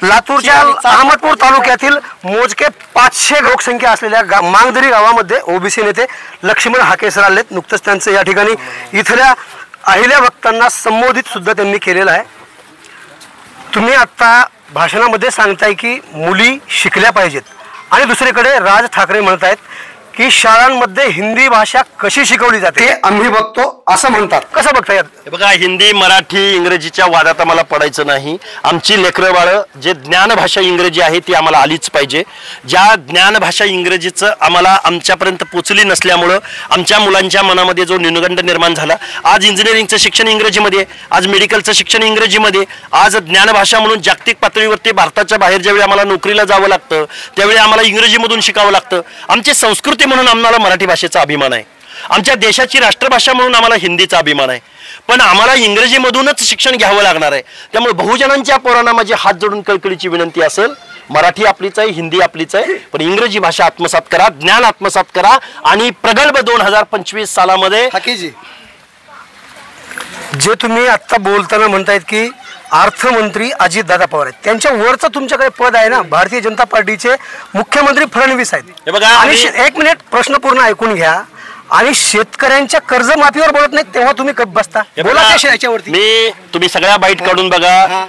लातूरच्या अहमदपूर तालुक्यातील मोजके 500 लोकसंख्या असलेल्या मांगदरी गावामध्ये ओबीसी नेते लक्ष्मण हाकेसर आलेत। नुकतंच त्यांचं या ठिकाणी इथल्या अहिल्या भक्तांना संबोधित सुद्धा त्यांनी केलेलं आहे। तुम्ही आता भाषणामध्ये सांगताय की मुली शिकल्या पाहिजेत आणि दुसरीकडे राज ठाकरे म्हणतायत की शाळांमध्ये हिंदी भाषा कशी शिकवली जाते आम्ही बघतो असं म्हणतात। कसं बघताय? बघा, हिंदी मराठी इंग्रजीच्या वादात आम्हाला पडायचं नाही। आमची लेकरं बाळ जे ज्ञानभाषा इंग्रजी आहे ती आम्हाला आलीच पाहिजे। ज्या ज्ञानभाषा इंग्रजीचं आम्हाला आमच्यापर्यंत पोचली नसल्यामुळं आमच्या मुलांच्या मनामध्ये जो न्यूनगंड निर्माण झाला। आज इंजिनिअरिंगचं शिक्षण इंग्रजीमध्ये, आज मेडिकलचं शिक्षण इंग्रजीमध्ये, आज ज्ञानभाषा म्हणून जागतिक पातळीवरती भारताच्या बाहेर ज्यावेळी आम्हाला नोकरीला जावं लागतं त्यावेळी आम्हाला इंग्रजीमधून शिकावं लागतं। आमची संस्कृती म्हणून आम्हाला मराठी भाषेचा अभिमान आहे, आमच्या देशाची राष्ट्रभाषा म्हणून आम्हाला हिंदीचा अभिमान आहे, पण आम्हाला इंग्रजीमधूनच शिक्षण घ्यावं लागणार आहे। त्यामुळे बहुजनांच्या पोरांना माझी हात जोडून कळकळीची विनंती असेल, मराठी आपलीच आहे, हिंदी आपलीच आहे, पण इंग्रजी भाषा आत्मसात करा, ज्ञान आत्मसात करा आणि प्रगल्भ 2025 सालामध्ये हाकेजी जे तुम्ही आता बोलताना म्हणतायत की अर्थमंत्री अजितदादा पवार आहेत, त्यांच्या वरचं तुमच्याकडे पद आहे ना, भारतीय जनता पार्टीचे मुख्यमंत्री फडणवीस आहेत। हे बघा, आणि एक मिनिट प्रश्न पूर्ण ऐकून घ्या। आणि शेतकऱ्यांच्या कर्जमाफीवर बोलत नाही तेव्हा तुम्ही कब बसता? बोला याच्यावरती। तुम्ही सगळ्या बाईट काढून बघा।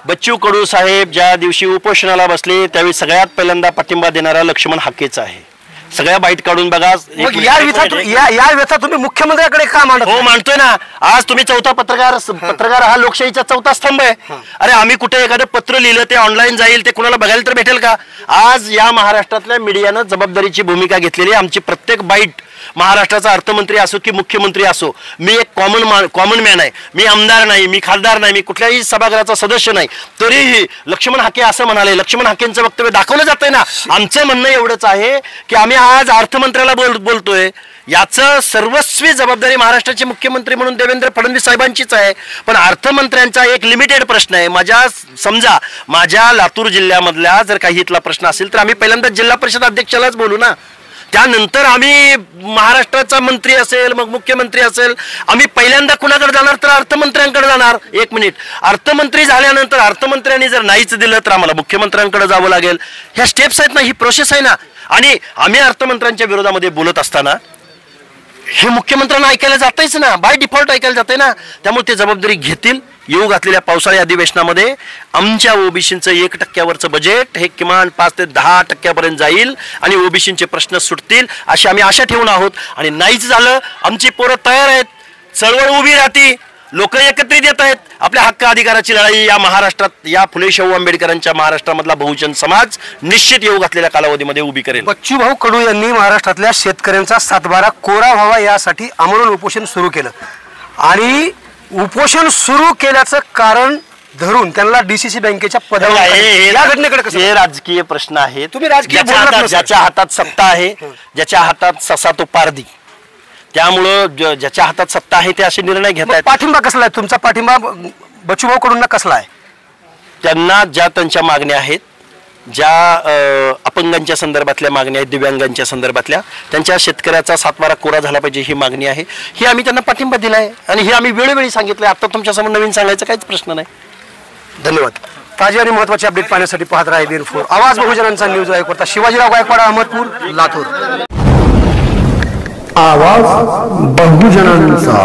बच्चू कडू साहेब ज्या दिवशी उपोषणाला बसले त्यावेळी सगळ्यात पहिल्यांदा पाठिंबा देणारा लक्ष्मण हाकेच आहे। सगळ्या बाईट काढून बघा। या व्यथा तुम्ही मुख्यमंत्र्याकडे का मांडत? हो, मांडतोय ना। आज तुम्ही चौथा पत्रकार हा लोकशाहीचा चौथा स्तंभ आहे। अरे आम्ही कुठे एखादं पत्र लिहिलं ते ऑनलाईन जाईल, ते कुणाला बघायला तर भेटेल का? आज या महाराष्ट्रातल्या मीडियानं जबाबदारीची भूमिका घेतलेली। आमची प्रत्येक बाईट, महाराष्ट्राचा अर्थमंत्री असो की मुख्यमंत्री असो, मी एक कॉमन मॅन आहे, मी आमदार नाही, मी खासदार नाही, मी कुठल्याही सभागृहाचा सदस्य नाही, तरीही लक्ष्मण हाके असं म्हणाले। लक्ष्मण हाकेंचं वक्तव्य दाखवलं जातंय ना। आमचं म्हणणं एवढंच आहे की आम्ही आज अर्थमंत्र्याला बोलतोय, याचं सर्वस्वी जबाबदारी महाराष्ट्राचे मुख्यमंत्री म्हणून देवेंद्र फडणवीस साहेबांचीच आहे, पण अर्थमंत्र्यांचा एक लिमिटेड प्रश्न आहे। समजा माझ्या लातूर जिल्ह्यामधला जर काही इथला प्रश्न असेल तर आम्ही पहिल्यांदा जिल्हा परिषद अध्यक्षालाच बोलू ना, त्यानंतर आम्ही महाराष्ट्राचा मंत्री असेल, मग मुख्यमंत्री असेल, आम्ही पहिल्यांदा कुणाकडे जाणार तर अर्थमंत्र्यांकडे जाणार। एक मिनिट, अर्थमंत्री झाल्यानंतर अर्थमंत्र्यांनी जर नाहीच दिलं तर आम्हाला मुख्यमंत्र्यांकडे जावं लागेल। ह्या स्टेप्स आहेत ना, ही प्रोसेस आहे ना। आणि आम्ही अर्थमंत्र्यांच्या विरोधामध्ये बोलत असताना हे मुख्यमंत्र्यांना ऐकायला जातंयच ना, बाय डिफॉल्ट ऐकायला जातंय ना। त्यामुळे ते जबाबदारी घेतील। येऊ घातलेल्या पावसाळी अधिवेशनामध्ये आमच्या ओबीसींचं 1% बजेट हे किमान 5 ते 10% जाईल आणि ओबीसींचे प्रश्न सुटतील अशी आम्ही आशा ठेवून आहोत। आणि नाहीच झालं, आमची पोरं तयार आहेत, चळवळ उभी राहते, लोक एकत्रित येत आहेत। आपल्या हक्क अधिकाराची लढाई या महाराष्ट्रात, या फुले शाहू आंबेडकरांच्या महाराष्ट्रामधला बहुजन समाज निश्चित येऊ घातलेल्या कालावधीमध्ये उभी करेल। बच्चूभाऊ कडू यांनी महाराष्ट्रातल्या शेतकऱ्यांचा 7/12 कोरा व्हावा यासाठी आमरण उपोषण सुरू केलं आणि उपोषण सुरू केल्याचं कारण धरून त्यांना डीसीसी बँकेच्या पदावर या घटनेकडे कसं? हे राजकीय प्रश्न आहे। तुम्ही राजकीय ज्याच्या हातात सत्ता आहे, ज्याच्या हातात ससा तो पारधी, त्यामुळं ज्याच्या हातात सत्ता आहे ते असे निर्णय घेतात। पाठिंबा कसला आहे तुमचा? पाठिंबा बच्चूभाऊ कडूंना कसला आहे? त्यांना ज्या त्यांच्या मागण्या आहेत, ज्या अपंगांच्या संदर्भातल्या मागण्या आहेत, दिव्यांगांच्या संदर्भातल्या, त्यांच्या शेतकऱ्याचा 7/12 कोरा झाला पाहिजे ही मागणी आहे, ही आम्ही त्यांना पाठिंबा दिलाय आणि ही आम्ही वेळोवेळी सांगितलंय। आता तुमच्यासमोर नवीन सांगायचा काहीच प्रश्न नाही। धन्यवाद। ताजी आणि महत्त्वाची अपडेट पाहण्यासाठी पाहत राहा BN4 आवाज बहुजनांचा न्यूज ऐकता शिवाजीराव गायकवाड, अहमदपूर, लातूर। आवाज बहुजनांचा।